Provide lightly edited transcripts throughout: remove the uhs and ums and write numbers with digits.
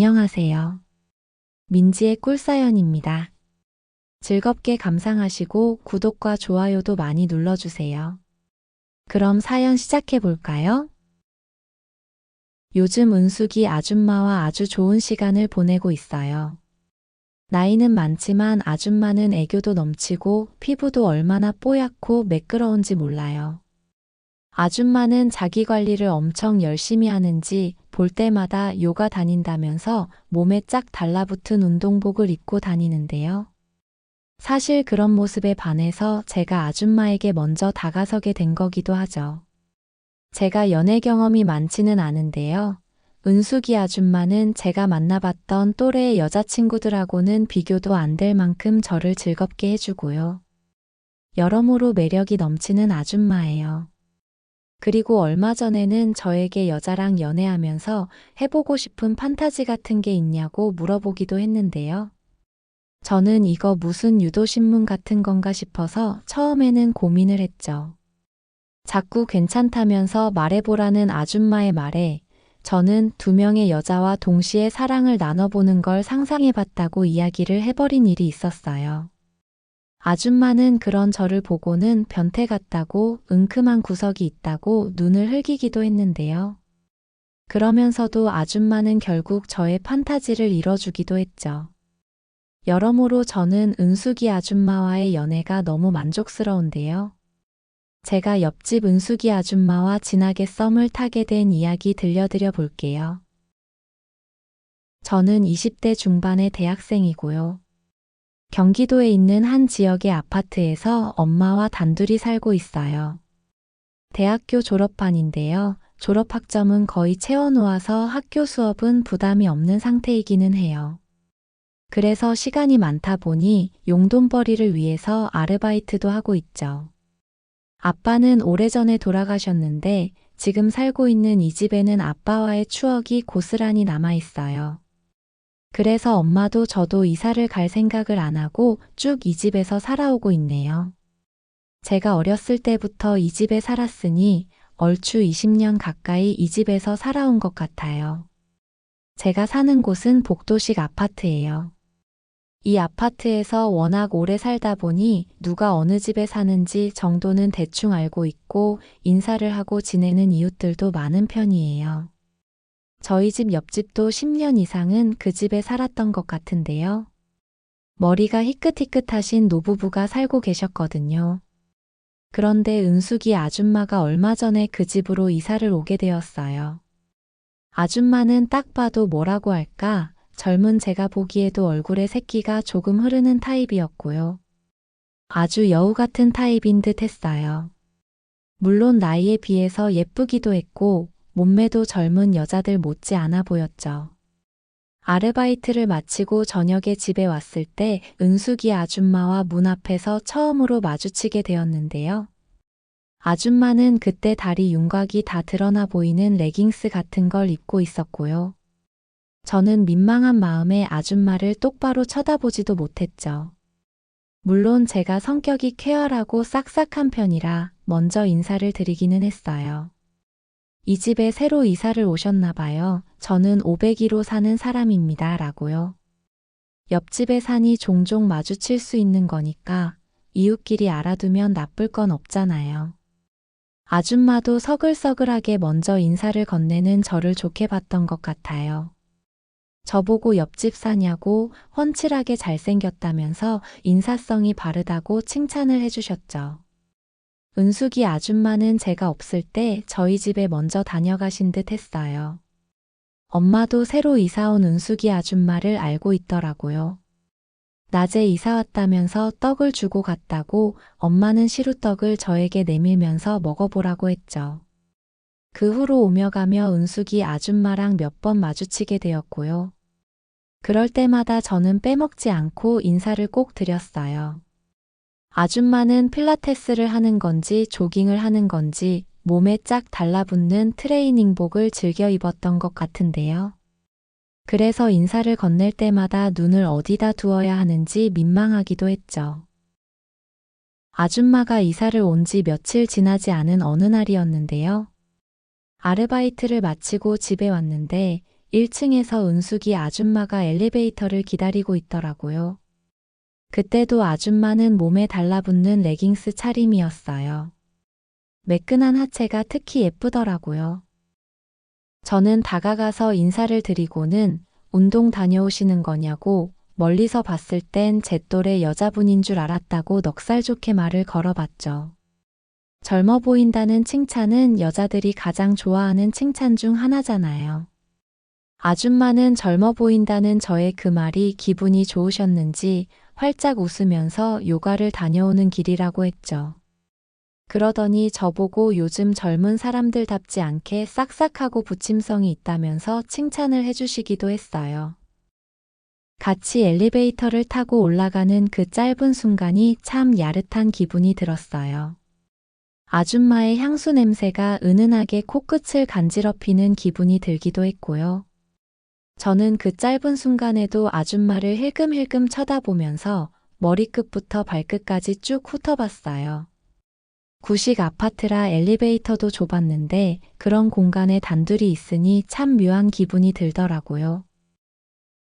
안녕하세요. 민지의 꿀사연입니다. 즐겁게 감상하시고 구독과 좋아요도 많이 눌러주세요. 그럼 사연 시작해 볼까요? 요즘 은숙이 아줌마와 아주 좋은 시간을 보내고 있어요. 나이는 많지만 아줌마는 애교도 넘치고 피부도 얼마나 뽀얗고 매끄러운지 몰라요. 아줌마는 자기 관리를 엄청 열심히 하는지 볼 때마다 요가 다닌다면서 몸에 쫙 달라붙은 운동복을 입고 다니는데요. 사실 그런 모습에 반해서 제가 아줌마에게 먼저 다가서게 된 거기도 하죠. 제가 연애 경험이 많지는 않은데요. 은숙이 아줌마는 제가 만나봤던 또래의 여자친구들하고는 비교도 안 될 만큼 저를 즐겁게 해주고요. 여러모로 매력이 넘치는 아줌마예요. 그리고 얼마 전에는 저에게 여자랑 연애하면서 해보고 싶은 판타지 같은 게 있냐고 물어보기도 했는데요. 저는 이거 무슨 유도신문 같은 건가 싶어서 처음에는 고민을 했죠. 자꾸 괜찮다면서 말해보라는 아줌마의 말에 저는 두 명의 여자와 동시에 사랑을 나눠보는 걸 상상해봤다고 이야기를 해버린 일이 있었어요. 아줌마는 그런 저를 보고는 변태 같다고 은큼한 구석이 있다고 눈을 흘기기도 했는데요. 그러면서도 아줌마는 결국 저의 판타지를 이뤄주기도 했죠. 여러모로 저는 은숙이 아줌마와의 연애가 너무 만족스러운데요. 제가 옆집 은숙이 아줌마와 진하게 썸을 타게 된 이야기 들려드려 볼게요. 저는 20대 중반의 대학생이고요. 경기도에 있는 한 지역의 아파트에서 엄마와 단둘이 살고 있어요. 대학교 졸업반인데요. 졸업학점은 거의 채워놓아서 학교 수업은 부담이 없는 상태이기는 해요. 그래서 시간이 많다 보니 용돈벌이를 위해서 아르바이트도 하고 있죠. 아빠는 오래전에 돌아가셨는데 지금 살고 있는 이 집에는 아빠와의 추억이 고스란히 남아 있어요. 그래서 엄마도 저도 이사를 갈 생각을 안 하고 쭉 이 집에서 살아오고 있네요. 제가 어렸을 때부터 이 집에 살았으니 얼추 20년 가까이 이 집에서 살아온 것 같아요. 제가 사는 곳은 복도식 아파트예요. 이 아파트에서 워낙 오래 살다 보니 누가 어느 집에 사는지 정도는 대충 알고 있고 인사를 하고 지내는 이웃들도 많은 편이에요. 저희 집 옆집도 10년 이상은 그 집에 살았던 것 같은데요. 머리가 희끗희끗하신 노부부가 살고 계셨거든요. 그런데 은숙이 아줌마가 얼마 전에 그 집으로 이사를 오게 되었어요. 아줌마는 딱 봐도 뭐라고 할까? 젊은 제가 보기에도 얼굴에 새기가 조금 흐르는 타입이었고요. 아주 여우 같은 타입인 듯 했어요. 물론 나이에 비해서 예쁘기도 했고 몸매도 젊은 여자들 못지 않아 보였죠. 아르바이트를 마치고 저녁에 집에 왔을 때 은숙이 아줌마와 문 앞에서 처음으로 마주치게 되었는데요. 아줌마는 그때 다리 윤곽이 다 드러나 보이는 레깅스 같은 걸 입고 있었고요. 저는 민망한 마음에 아줌마를 똑바로 쳐다보지도 못했죠. 물론 제가 성격이 쾌활하고 싹싹한 편이라 먼저 인사를 드리기는 했어요. 이 집에 새로 이사를 오셨나 봐요. 저는 502로 사는 사람입니다. 라고요. 옆집에 사니 종종 마주칠 수 있는 거니까 이웃끼리 알아두면 나쁠 건 없잖아요. 아줌마도 서글서글하게 먼저 인사를 건네는 저를 좋게 봤던 것 같아요. 저보고 옆집 사냐고 훤칠하게 잘생겼다면서 인사성이 바르다고 칭찬을 해주셨죠. 은숙이 아줌마는 제가 없을 때 저희 집에 먼저 다녀가신 듯 했어요. 엄마도 새로 이사 온 은숙이 아줌마를 알고 있더라고요. 낮에 이사 왔다면서 떡을 주고 갔다고 엄마는 시루떡을 저에게 내밀면서 먹어보라고 했죠. 그 후로 오며 가며 은숙이 아줌마랑 몇 번 마주치게 되었고요. 그럴 때마다 저는 빼먹지 않고 인사를 꼭 드렸어요. 아줌마는 필라테스를 하는 건지 조깅을 하는 건지 몸에 쫙 달라붙는 트레이닝복을 즐겨 입었던 것 같은데요. 그래서 인사를 건넬 때마다 눈을 어디다 두어야 하는지 민망하기도 했죠. 아줌마가 이사를 온 지 며칠 지나지 않은 어느 날이었는데요. 아르바이트를 마치고 집에 왔는데 1층에서 은숙이 아줌마가 엘리베이터를 기다리고 있더라고요. 그때도 아줌마는 몸에 달라붙는 레깅스 차림이었어요. 매끈한 하체가 특히 예쁘더라고요. 저는 다가가서 인사를 드리고는 운동 다녀오시는 거냐고 멀리서 봤을 땐 제 또래 여자분인 줄 알았다고 넉살 좋게 말을 걸어봤죠. 젊어 보인다는 칭찬은 여자들이 가장 좋아하는 칭찬 중 하나잖아요. 아줌마는 젊어 보인다는 저의 그 말이 기분이 좋으셨는지 활짝 웃으면서 요가를 다녀오는 길이라고 했죠. 그러더니 저보고 요즘 젊은 사람들답지 않게 싹싹하고 부침성이 있다면서 칭찬을 해주시기도 했어요. 같이 엘리베이터를 타고 올라가는 그 짧은 순간이 참 야릇한 기분이 들었어요. 아줌마의 향수 냄새가 은은하게 코끝을 간지럽히는 기분이 들기도 했고요. 저는 그 짧은 순간에도 아줌마를 힐끔힐끔 쳐다보면서 머리끝부터 발끝까지 쭉 훑어봤어요. 구식 아파트라 엘리베이터도 좁았는데 그런 공간에 단둘이 있으니 참 묘한 기분이 들더라고요.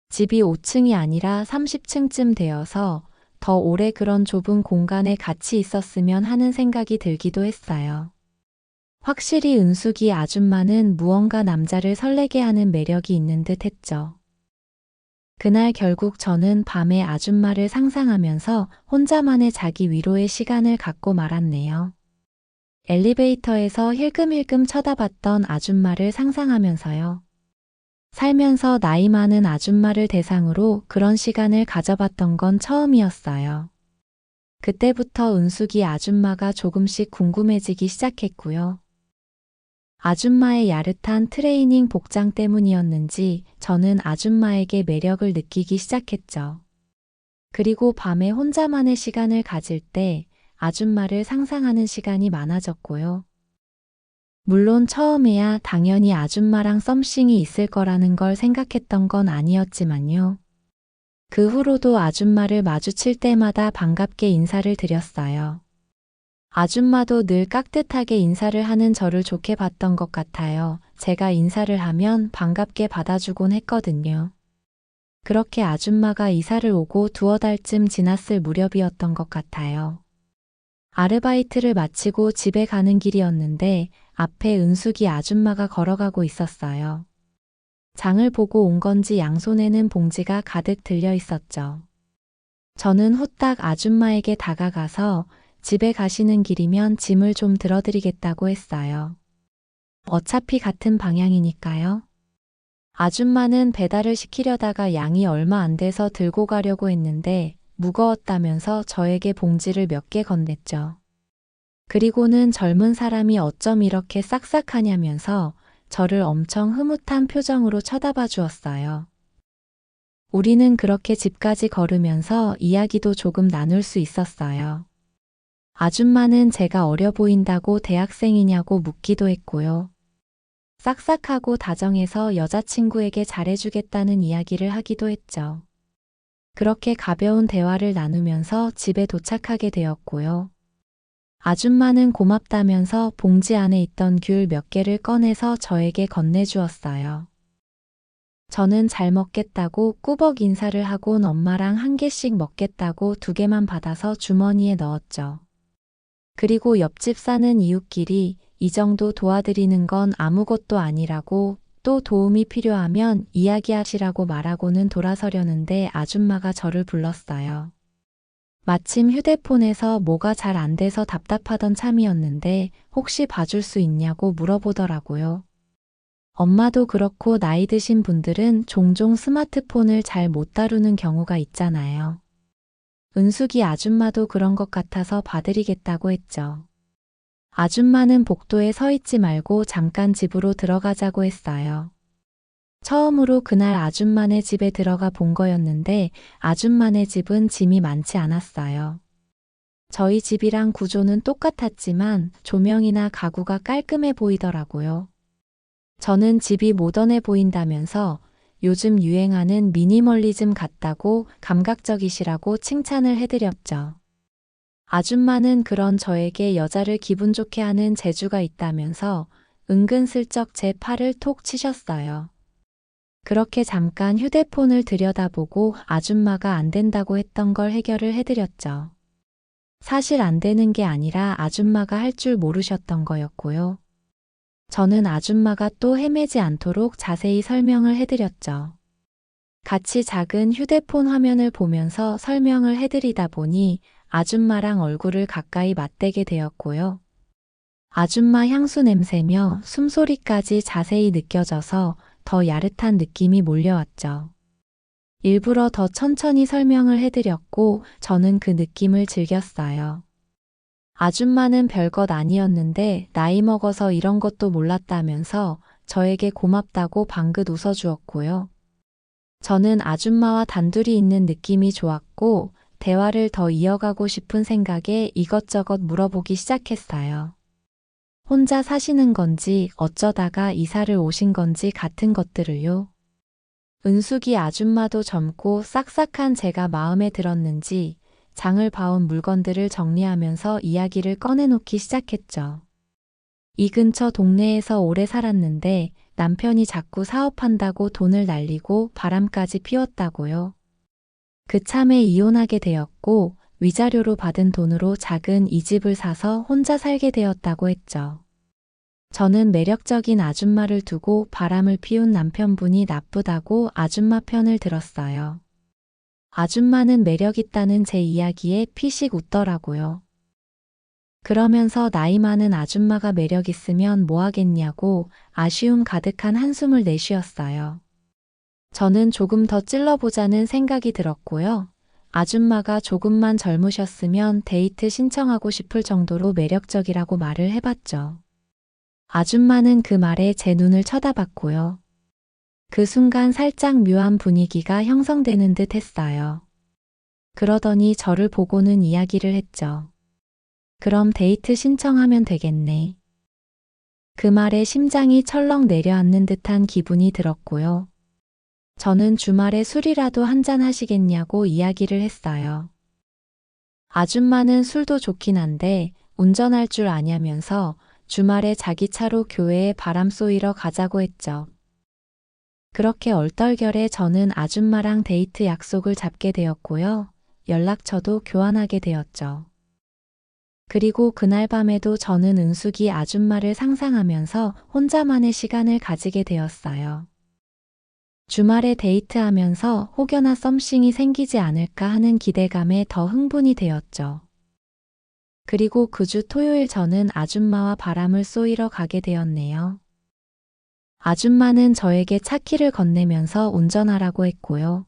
집이 5층이 아니라 30층쯤 되어서 더 오래 그런 좁은 공간에 같이 있었으면 하는 생각이 들기도 했어요. 확실히 은숙이 아줌마는 무언가 남자를 설레게 하는 매력이 있는 듯 했죠. 그날 결국 저는 밤에 아줌마를 상상하면서 혼자만의 자기 위로의 시간을 갖고 말았네요. 엘리베이터에서 힐끔힐끔 쳐다봤던 아줌마를 상상하면서요. 살면서 나이 많은 아줌마를 대상으로 그런 시간을 가져봤던 건 처음이었어요. 그때부터 은숙이 아줌마가 조금씩 궁금해지기 시작했고요. 아줌마의 야릇한 트레이닝 복장 때문이었는지 저는 아줌마에게 매력을 느끼기 시작했죠. 그리고 밤에 혼자만의 시간을 가질 때 아줌마를 상상하는 시간이 많아졌고요. 물론 처음에야 당연히 아줌마랑 썸씽이 있을 거라는 걸 생각했던 건 아니었지만요. 그 후로도 아줌마를 마주칠 때마다 반갑게 인사를 드렸어요. 아줌마도 늘 깍듯하게 인사를 하는 저를 좋게 봤던 것 같아요. 제가 인사를 하면 반갑게 받아주곤 했거든요. 그렇게 아줌마가 이사를 오고 두어 달쯤 지났을 무렵이었던 것 같아요. 아르바이트를 마치고 집에 가는 길이었는데 앞에 은숙이 아줌마가 걸어가고 있었어요. 장을 보고 온 건지 양손에는 봉지가 가득 들려 있었죠. 저는 후딱 아줌마에게 다가가서 집에 가시는 길이면 짐을 좀 들어드리겠다고 했어요. 어차피 같은 방향이니까요. 아줌마는 배달을 시키려다가 양이 얼마 안 돼서 들고 가려고 했는데 무거웠다면서 저에게 봉지를 몇 개 건넸죠. 그리고는 젊은 사람이 어쩜 이렇게 싹싹하냐면서 저를 엄청 흐뭇한 표정으로 쳐다봐 주었어요. 우리는 그렇게 집까지 걸으면서 이야기도 조금 나눌 수 있었어요. 아줌마는 제가 어려 보인다고 대학생이냐고 묻기도 했고요. 싹싹하고 다정해서 여자친구에게 잘해주겠다는 이야기를 하기도 했죠. 그렇게 가벼운 대화를 나누면서 집에 도착하게 되었고요. 아줌마는 고맙다면서 봉지 안에 있던 귤 몇 개를 꺼내서 저에게 건네주었어요. 저는 잘 먹겠다고 꾸벅 인사를 하곤 엄마랑 한 개씩 먹겠다고 2개만 받아서 주머니에 넣었죠. 그리고 옆집 사는 이웃끼리 이 정도 도와드리는 건 아무것도 아니라고 또 도움이 필요하면 이야기하시라고 말하고는 돌아서려는데 아줌마가 저를 불렀어요. 마침 휴대폰에서 뭐가 잘 안 돼서 답답하던 참이었는데 혹시 봐줄 수 있냐고 물어보더라고요. 엄마도 그렇고 나이 드신 분들은 종종 스마트폰을 잘 못 다루는 경우가 있잖아요. 은숙이 아줌마도 그런 것 같아서 봐드리겠다고 했죠. 아줌마는 복도에 서 있지 말고 잠깐 집으로 들어가자고 했어요. 처음으로 그날 아줌마네 집에 들어가 본 거였는데 아줌마네 집은 짐이 많지 않았어요. 저희 집이랑 구조는 똑같았지만 조명이나 가구가 깔끔해 보이더라고요. 저는 집이 모던해 보인다면서 요즘 유행하는 미니멀리즘 같다고 감각적이시라고 칭찬을 해드렸죠. 아줌마는 그런 저에게 여자를 기분 좋게 하는 재주가 있다면서 은근슬쩍 제 팔을 톡 치셨어요. 그렇게 잠깐 휴대폰을 들여다보고 아줌마가 안 된다고 했던 걸 해결을 해드렸죠. 사실 안 되는 게 아니라 아줌마가 할 줄 모르셨던 거였고요. 저는 아줌마가 또 헤매지 않도록 자세히 설명을 해드렸죠. 같이 작은 휴대폰 화면을 보면서 설명을 해드리다 보니 아줌마랑 얼굴을 가까이 맞대게 되었고요. 아줌마 향수 냄새며 숨소리까지 자세히 느껴져서 더 야릇한 느낌이 몰려왔죠. 일부러 더 천천히 설명을 해드렸고 저는 그 느낌을 즐겼어요. 아줌마는 별것 아니었는데 나이 먹어서 이런 것도 몰랐다면서 저에게 고맙다고 방긋 웃어주었고요. 저는 아줌마와 단둘이 있는 느낌이 좋았고 대화를 더 이어가고 싶은 생각에 이것저것 물어보기 시작했어요. 혼자 사시는 건지 어쩌다가 이사를 오신 건지 같은 것들을요. 은숙이 아줌마도 젊고 싹싹한 제가 마음에 들었는지 장을 봐온 물건들을 정리하면서 이야기를 꺼내놓기 시작했죠. 이 근처 동네에서 오래 살았는데 남편이 자꾸 사업한다고 돈을 날리고 바람까지 피웠다고요. 그참에 이혼하게 되었고 위자료로 받은 돈으로 작은 이 집을 사서 혼자 살게 되었다고 했죠. 저는 매력적인 아줌마를 두고 바람을 피운 남편분이 나쁘다고 아줌마 편을 들었어요. 아줌마는 매력 있다는 제 이야기에 피식 웃더라고요. 그러면서 나이 많은 아줌마가 매력 있으면 뭐 하겠냐고 아쉬움 가득한 한숨을 내쉬었어요. 저는 조금 더 찔러보자는 생각이 들었고요. 아줌마가 조금만 젊으셨으면 데이트 신청하고 싶을 정도로 매력적이라고 말을 해봤죠. 아줌마는 그 말에 제 눈을 쳐다봤고요. 그 순간 살짝 묘한 분위기가 형성되는 듯 했어요. 그러더니 저를 보고는 이야기를 했죠. 그럼 데이트 신청하면 되겠네. 그 말에 심장이 철렁 내려앉는 듯한 기분이 들었고요. 저는 주말에 술이라도 한잔 하시겠냐고 이야기를 했어요. 아줌마는 술도 좋긴 한데 운전할 줄 아냐면서 주말에 자기 차로 교회에 바람 쏘이러 가자고 했죠. 그렇게 얼떨결에 저는 아줌마랑 데이트 약속을 잡게 되었고요. 연락처도 교환하게 되었죠. 그리고 그날 밤에도 저는 은숙이 아줌마를 상상하면서 혼자만의 시간을 가지게 되었어요. 주말에 데이트하면서 혹여나 썸씽이 생기지 않을까 하는 기대감에 더 흥분이 되었죠. 그리고 그 주 토요일 저는 아줌마와 바람을 쏘이러 가게 되었네요. 아줌마는 저에게 차키를 건네면서 운전하라고 했고요.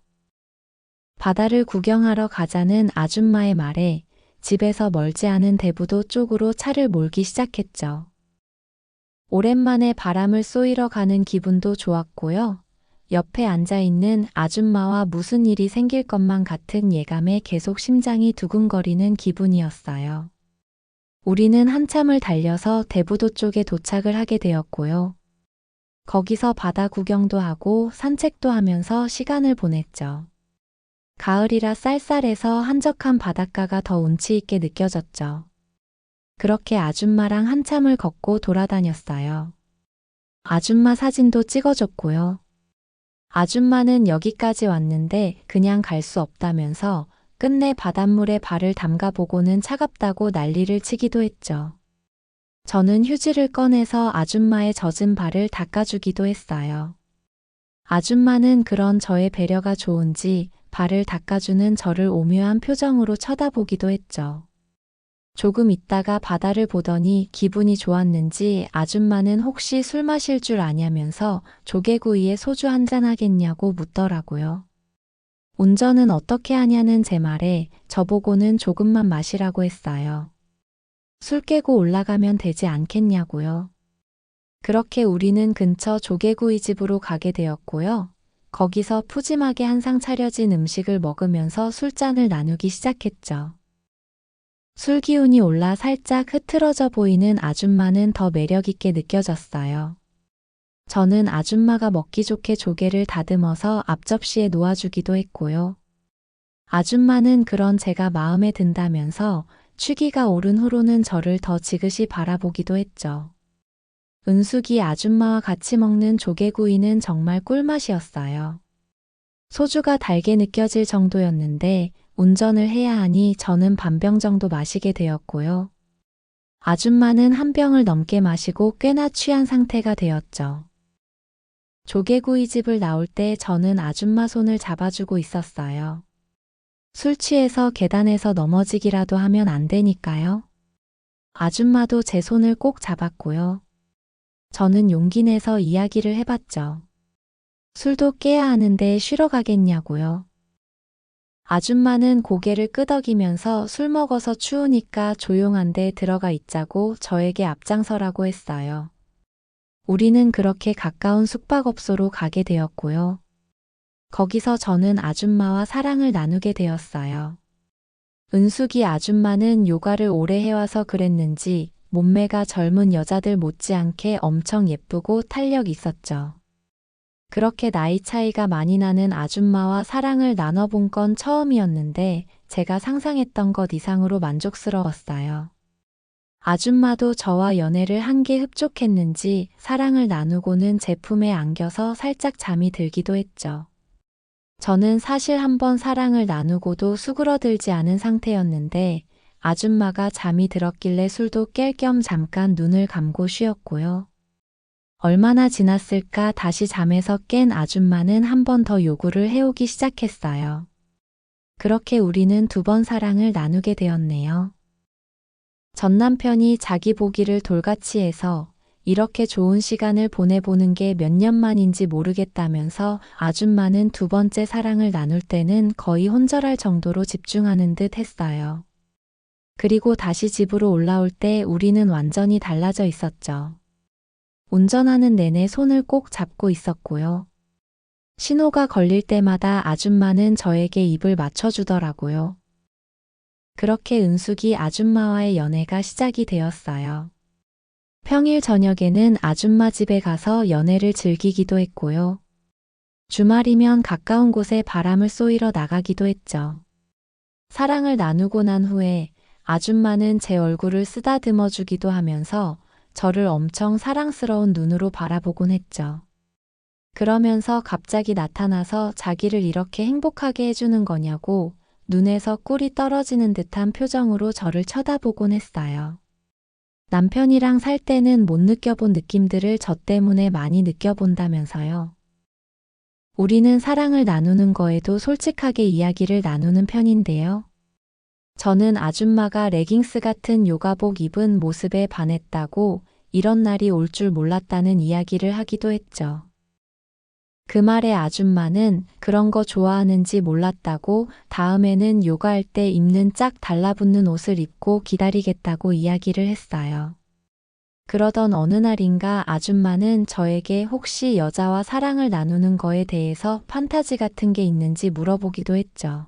바다를 구경하러 가자는 아줌마의 말에 집에서 멀지 않은 대부도 쪽으로 차를 몰기 시작했죠. 오랜만에 바람을 쏘이러 가는 기분도 좋았고요. 옆에 앉아있는 아줌마와 무슨 일이 생길 것만 같은 예감에 계속 심장이 두근거리는 기분이었어요. 우리는 한참을 달려서 대부도 쪽에 도착을 하게 되었고요. 거기서 바다 구경도 하고 산책도 하면서 시간을 보냈죠. 가을이라 쌀쌀해서 한적한 바닷가가 더 운치 있게 느껴졌죠. 그렇게 아줌마랑 한참을 걷고 돌아다녔어요. 아줌마 사진도 찍어줬고요. 아줌마는 여기까지 왔는데 그냥 갈 수 없다면서 끝내 바닷물에 발을 담가보고는 차갑다고 난리를 치기도 했죠. 저는 휴지를 꺼내서 아줌마의 젖은 발을 닦아주기도 했어요. 아줌마는 그런 저의 배려가 좋은지 발을 닦아주는 저를 오묘한 표정으로 쳐다보기도 했죠. 조금 있다가 바다를 보더니 기분이 좋았는지 아줌마는 혹시 술 마실 줄 아냐면서 조개구이에 소주 한잔 하겠냐고 묻더라고요. 운전은 어떻게 하냐는 제 말에 저보고는 조금만 마시라고 했어요. 술 깨고 올라가면 되지 않겠냐고요. 그렇게 우리는 근처 조개구이 집으로 가게 되었고요. 거기서 푸짐하게 한 상 차려진 음식을 먹으면서 술잔을 나누기 시작했죠. 술 기운이 올라 살짝 흐트러져 보이는 아줌마는 더 매력있게 느껴졌어요. 저는 아줌마가 먹기 좋게 조개를 다듬어서 앞접시에 놓아주기도 했고요. 아줌마는 그런 제가 마음에 든다면서 취기가 오른 후로는 저를 더 지그시 바라보기도 했죠. 은숙이 아줌마와 같이 먹는 조개구이는 정말 꿀맛이었어요. 소주가 달게 느껴질 정도였는데 운전을 해야 하니 저는 반병 정도 마시게 되었고요. 아줌마는 한 병을 넘게 마시고 꽤나 취한 상태가 되었죠. 조개구이 집을 나올 때 저는 아줌마 손을 잡아주고 있었어요. 술 취해서 계단에서 넘어지기라도 하면 안 되니까요. 아줌마도 제 손을 꼭 잡았고요. 저는 용기 내서 이야기를 해봤죠. 술도 깨야 하는데 쉬러 가겠냐고요. 아줌마는 고개를 끄덕이면서 술 먹어서 추우니까 조용한 데 들어가 있자고 저에게 앞장서라고 했어요. 우리는 그렇게 가까운 숙박업소로 가게 되었고요. 거기서 저는 아줌마와 사랑을 나누게 되었어요. 은숙이 아줌마는 요가를 오래 해와서 그랬는지 몸매가 젊은 여자들 못지않게 엄청 예쁘고 탄력 있었죠. 그렇게 나이 차이가 많이 나는 아줌마와 사랑을 나눠본 건 처음이었는데 제가 상상했던 것 이상으로 만족스러웠어요. 아줌마도 저와 연애를 한 게 흡족했는지 사랑을 나누고는 제품에 안겨서 살짝 잠이 들기도 했죠. 저는 사실 한번 사랑을 나누고도 수그러들지 않은 상태였는데 아줌마가 잠이 들었길래 술도 깰 겸 잠깐 눈을 감고 쉬었고요. 얼마나 지났을까 다시 잠에서 깬 아줌마는 한 번 더 요구를 해오기 시작했어요. 그렇게 우리는 2번 사랑을 나누게 되었네요. 전 남편이 자기 보기를 돌같이 해서 이렇게 좋은 시간을 보내보는 게 몇 년 만인지 모르겠다면서 아줌마는 2번째 사랑을 나눌 때는 거의 혼절할 정도로 집중하는 듯 했어요. 그리고 다시 집으로 올라올 때 우리는 완전히 달라져 있었죠. 운전하는 내내 손을 꼭 잡고 있었고요. 신호가 걸릴 때마다 아줌마는 저에게 입을 맞춰주더라고요. 그렇게 은숙이 아줌마와의 연애가 시작이 되었어요. 평일 저녁에는 아줌마 집에 가서 연애를 즐기기도 했고요. 주말이면 가까운 곳에 바람을 쏘이러 나가기도 했죠. 사랑을 나누고 난 후에 아줌마는 제 얼굴을 쓰다듬어 주기도 하면서 저를 엄청 사랑스러운 눈으로 바라보곤 했죠. 그러면서 갑자기 나타나서 자기를 이렇게 행복하게 해주는 거냐고 눈에서 꿀이 떨어지는 듯한 표정으로 저를 쳐다보곤 했어요. 남편이랑 살 때는 못 느껴본 느낌들을 저 때문에 많이 느껴본다면서요. 우리는 사랑을 나누는 거에도 솔직하게 이야기를 나누는 편인데요. 저는 아줌마가 레깅스 같은 요가복 입은 모습에 반했다고 이런 날이 올 줄 몰랐다는 이야기를 하기도 했죠. 그 말에 아줌마는 그런 거 좋아하는지 몰랐다고 다음에는 요가할 때 입는 짝 달라붙는 옷을 입고 기다리겠다고 이야기를 했어요. 그러던 어느 날인가 아줌마는 저에게 혹시 여자와 사랑을 나누는 거에 대해서 판타지 같은 게 있는지 물어보기도 했죠.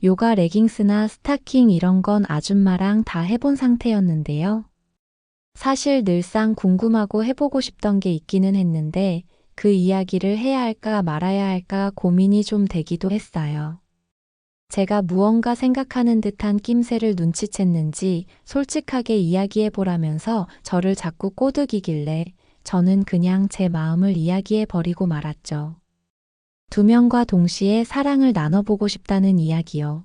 요가 레깅스나 스타킹 이런 건 아줌마랑 다 해본 상태였는데요. 사실 늘상 궁금하고 해보고 싶던 게 있기는 했는데 그 이야기를 해야 할까 말아야 할까 고민이 좀 되기도 했어요. 제가 무언가 생각하는 듯한 낌새를 눈치챘는지 솔직하게 이야기해보라면서 저를 자꾸 꼬드기길래 저는 그냥 제 마음을 이야기해버리고 말았죠. 2명과 동시에 사랑을 나눠보고 싶다는 이야기요.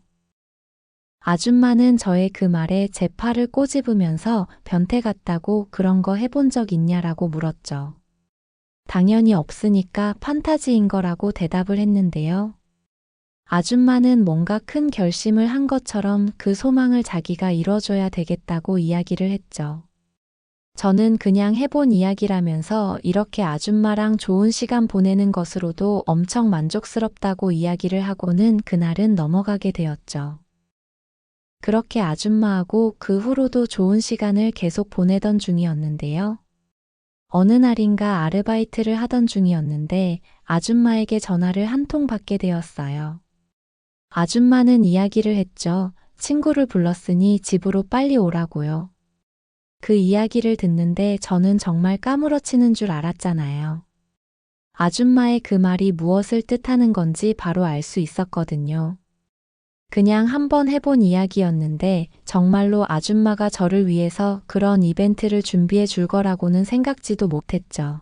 아줌마는 저의 그 말에 제 팔을 꼬집으면서 변태 같다고 그런 거 해본 적 있냐라고 물었죠. 당연히 없으니까 판타지인 거라고 대답을 했는데요. 아줌마는 뭔가 큰 결심을 한 것처럼 그 소망을 자기가 이뤄줘야 되겠다고 이야기를 했죠. 저는 그냥 해본 이야기라면서 이렇게 아줌마랑 좋은 시간 보내는 것으로도 엄청 만족스럽다고 이야기를 하고는 그날은 넘어가게 되었죠. 그렇게 아줌마하고 그 후로도 좋은 시간을 계속 보내던 중이었는데요. 어느 날인가 아르바이트를 하던 중이었는데 아줌마에게 전화를 한 통 받게 되었어요. 아줌마는 이야기를 했죠. 친구를 불렀으니 집으로 빨리 오라고요. 그 이야기를 듣는데 저는 정말 까무러치는 줄 알았잖아요. 아줌마의 그 말이 무엇을 뜻하는 건지 바로 알 수 있었거든요. 그냥 한번 해본 이야기였는데 정말로 아줌마가 저를 위해서 그런 이벤트를 준비해 줄 거라고는 생각지도 못했죠.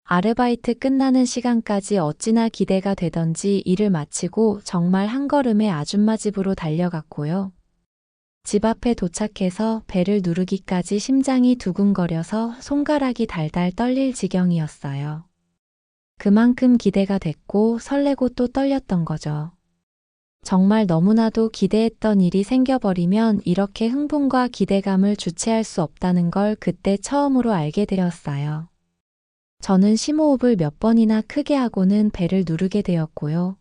아르바이트 끝나는 시간까지 어찌나 기대가 되던지 일을 마치고 정말 한 걸음에 아줌마 집으로 달려갔고요. 집 앞에 도착해서 벨을 누르기까지 심장이 두근거려서 손가락이 달달 떨릴 지경이었어요. 그만큼 기대가 됐고 설레고 또 떨렸던 거죠. 정말 너무나도 기대했던 일이 생겨버리면 이렇게 흥분과 기대감을 주체할 수 없다는 걸 그때 처음으로 알게 되었어요. 저는 심호흡을 몇 번이나 크게 하고는 벨을 누르게 되었고요.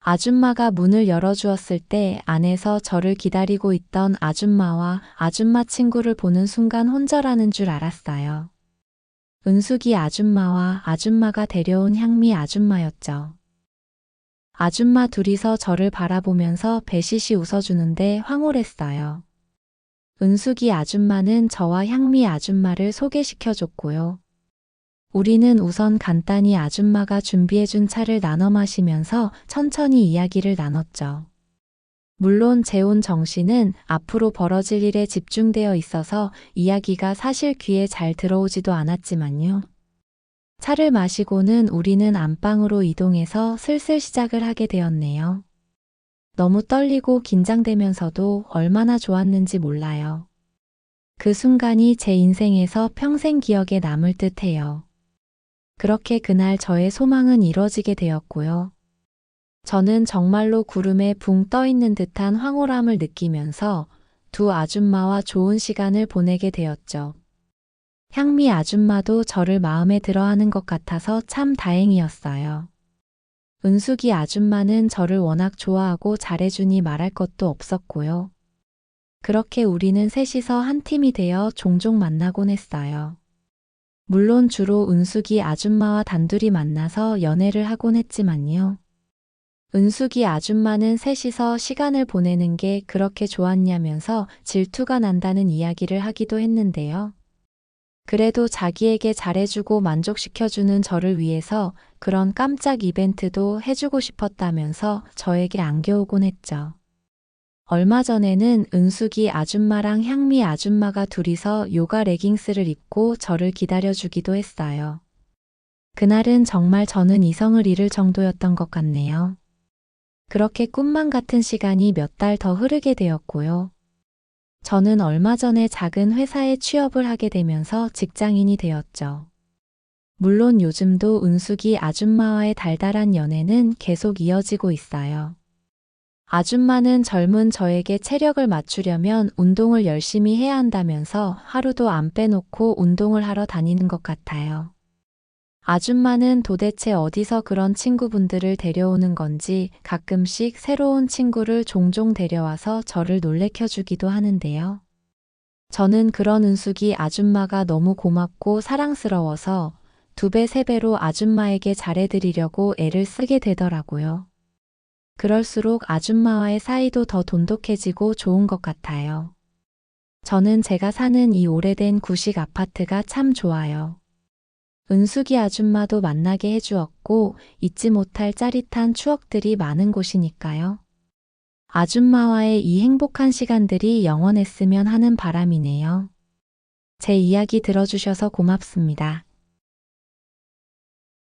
아줌마가 문을 열어주었을 때 안에서 저를 기다리고 있던 아줌마와 아줌마 친구를 보는 순간 혼절하는 줄 알았어요. 은숙이 아줌마와 아줌마가 데려온 향미 아줌마였죠. 아줌마 둘이서 저를 바라보면서 배시시 웃어주는데 황홀했어요. 은숙이 아줌마는 저와 향미 아줌마를 소개시켜줬고요. 우리는 우선 간단히 아줌마가 준비해준 차를 나눠 마시면서 천천히 이야기를 나눴죠. 물론 제 온 정신은 앞으로 벌어질 일에 집중되어 있어서 이야기가 사실 귀에 잘 들어오지도 않았지만요. 차를 마시고는 우리는 안방으로 이동해서 슬슬 시작을 하게 되었네요. 너무 떨리고 긴장되면서도 얼마나 좋았는지 몰라요. 그 순간이 제 인생에서 평생 기억에 남을 듯해요. 그렇게 그날 저의 소망은 이뤄지게 되었고요. 저는 정말로 구름에 붕 떠 있는 듯한 황홀함을 느끼면서 두 아줌마와 좋은 시간을 보내게 되었죠. 향미 아줌마도 저를 마음에 들어 하는 것 같아서 참 다행이었어요. 은숙이 아줌마는 저를 워낙 좋아하고 잘해주니 말할 것도 없었고요. 그렇게 우리는 셋이서 한 팀이 되어 종종 만나곤 했어요. 물론 주로 은숙이 아줌마와 단둘이 만나서 연애를 하곤 했지만요. 은숙이 아줌마는 셋이서 시간을 보내는 게 그렇게 좋았냐면서 질투가 난다는 이야기를 하기도 했는데요. 그래도 자기에게 잘해주고 만족시켜주는 저를 위해서 그런 깜짝 이벤트도 해주고 싶었다면서 저에게 안겨오곤 했죠. 얼마 전에는 은숙이 아줌마랑 향미 아줌마가 둘이서 요가 레깅스를 입고 저를 기다려주기도 했어요. 그날은 정말 저는 이성을 잃을 정도였던 것 같네요. 그렇게 꿈만 같은 시간이 몇 달 더 흐르게 되었고요. 저는 얼마 전에 작은 회사에 취업을 하게 되면서 직장인이 되었죠. 물론 요즘도 은숙이 아줌마와의 달달한 연애는 계속 이어지고 있어요. 아줌마는 젊은 저에게 체력을 맞추려면 운동을 열심히 해야 한다면서 하루도 안 빼놓고 운동을 하러 다니는 것 같아요. 아줌마는 도대체 어디서 그런 친구분들을 데려오는 건지 가끔씩 새로운 친구를 종종 데려와서 저를 놀래켜주기도 하는데요. 저는 그런 은숙이 아줌마가 너무 고맙고 사랑스러워서 2배, 3배로 아줌마에게 잘해드리려고 애를 쓰게 되더라고요. 그럴수록 아줌마와의 사이도 더 돈독해지고 좋은 것 같아요. 저는 제가 사는 이 오래된 구식 아파트가 참 좋아요. 은숙이 아줌마도 만나게 해주었고 잊지 못할 짜릿한 추억들이 많은 곳이니까요. 아줌마와의 이 행복한 시간들이 영원했으면 하는 바람이네요. 제 이야기 들어주셔서 고맙습니다.